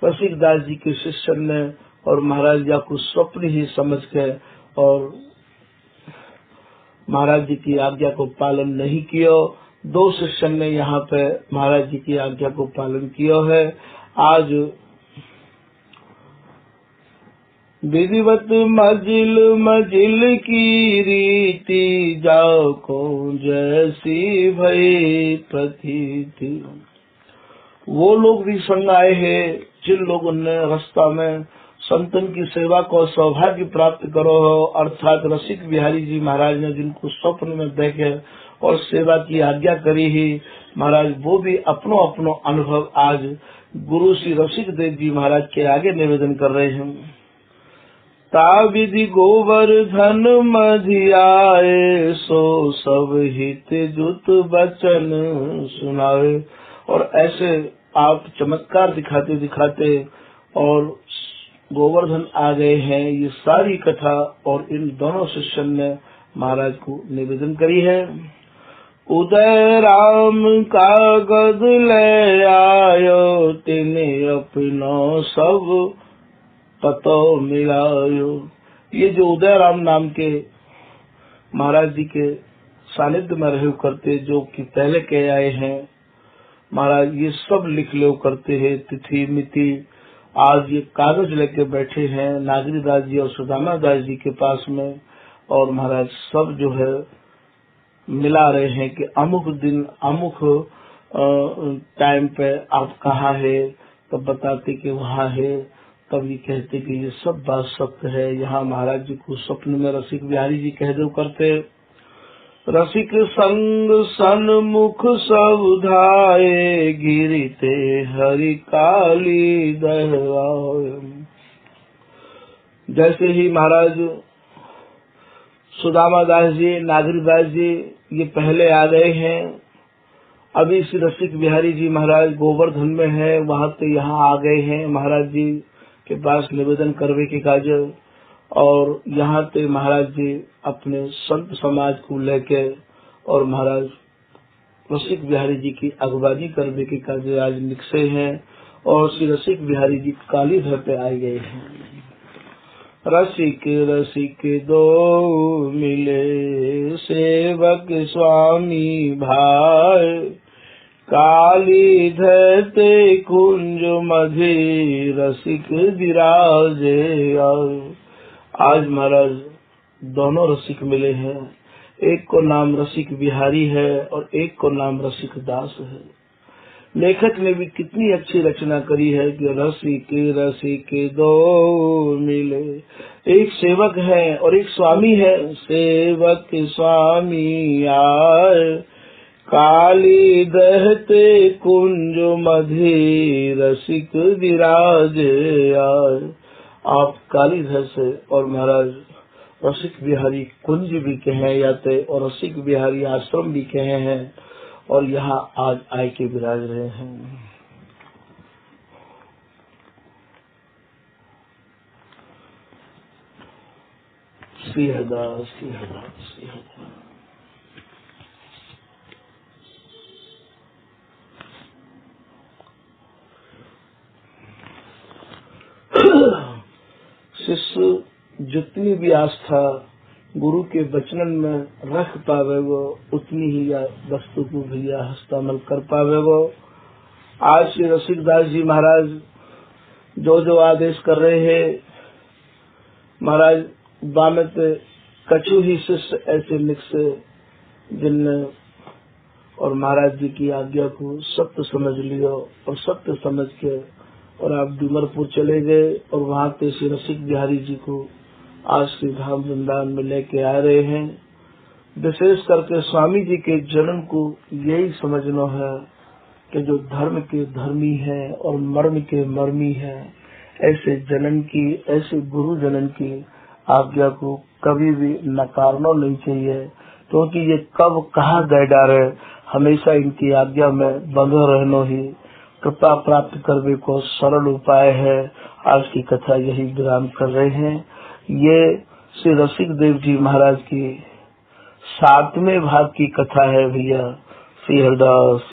रसिकदास जी के शिष्य ने और महाराज जी को स्वप्न ही समझ के और महाराज जी की आज्ञा को पालन नहीं किया। दो शिष्य ने यहाँ पे महाराज जी की आज्ञा को पालन किया है। आज विधिवत मजिल मजिल की रीति जाओ को जैसी भई प्रतीति। वो लोग भी संग आए हैं जिन लोगों ने रास्ता में संतन की सेवा को सौभाग्य प्राप्त करो हो, अर्थात रसिक बिहारी जी महाराज ने जिनको स्वप्न में देखे और सेवा की आज्ञा करी ही महाराज, वो भी अपनो अपनो अनुभव आज गुरु श्री रसिक देव जी महाराज के आगे निवेदन कर रहे हैं। ता विधि गोवर्धन मधियाए, सो सब हित जुत बचन सुनाए। और ऐसे आप चमत्कार दिखाते दिखाते और गोवर्धन आ गए हैं, ये सारी कथा और इन दोनों शिष्यों ने महाराज को निवेदन करी है। उदय राम का गद ले आयो, तिने अपनो सब पतो मिलायो। ये जो उदय राम नाम के महाराज जी के सानिध्य में रहे करते, जो कि पहले के आए हैं महाराज, ये सब लिख लो करते हैं तिथि मिति। आज ये कागज लेके बैठे हैं नागरी दास जी और सुदामा दास जी के पास में, और महाराज सब जो है मिला रहे हैं कि अमुक दिन अमुक टाइम पे आप कहाँ है, तब बताते कि वहाँ है, तब ये कहते कि ये सब बात सत्य है। यहाँ महाराज जी को स्वप्न में रसिक बिहारी जी कह दो करते, रसिक संग सन्मुख सब धाये, गिरते हरि काली दहवाए। जैसे ही महाराज सुदामा दास जी, नागरी दास जी ये पहले आ गए हैं, अभी श्री रसिक बिहारी जी महाराज गोवर्धन में है, वहाँ से यहाँ आ गए हैं महाराज जी के पास निवेदन करवे के काज। और यहाँ पे महाराज जी अपने संत समाज को लेके और महाराज रसिक बिहारी जी की अगवानी करने के काज आज निकसे हैं, और श्री रसिक बिहारी जी काली धर पे आए गए हैं। रसिक रसिक दो मिले, सेवक स्वामी भाई, काली धरते कुंज मधे, रसिक विराजे। आज महाराज दोनों रसिक मिले हैं, एक को नाम रसिक बिहारी है और एक को नाम रसिक दास है। लेखक ने भी कितनी अच्छी रचना करी है कि रसिक रसिक दो मिले, एक सेवक है और एक स्वामी है। सेवक स्वामी आए, काली दहते कुंज मधे, रसिक विराजे आए। आप कालीधर से और महाराज रसिक बिहारी कुंज भी कहे जाते और रसिक बिहारी आश्रम भी कहे हैं, और यहाँ आज आए के विराज रहे हैं। श्री हरदास, श्री हरदास, श्री हरदास। शिष्य जितनी भी आस्था गुरु के वचनन में रख पावेगो, उतनी ही वस्तु को भैया हस्तामल कर पावेगो। आज श्री रसिकदास जी महाराज जो जो आदेश कर रहे हैं महाराज, बामत कछु ही शिष्य ऐसे निकसे जिनने और महाराज जी की आज्ञा को सत्य समझ लियो और सत्य समझ के और आप डूमरपुर चले गए और वहाँ पे श्री रसिक बिहारी जी को आज श्री धाम वृंदावन में लेके आ रहे हैं। विशेष करके स्वामी जी के जन्म को यही समझना है कि जो धर्म के धर्मी है और मर्म के मर्मी है, ऐसे जनन की, ऐसे गुरु जनन की आज्ञा को कभी भी नकारना नहीं चाहिए, क्योंकि ये कब कहाँ गए डारे, हमेशा इनकी आज्ञा में बंधे रहना ही कृपा प्राप्त करने को सरल उपाय है। आज की कथा यही विराम कर रहे हैं। ये श्री रसिक देव जी महाराज की 7वें भाग की कथा है भैया। श्री हरिदास।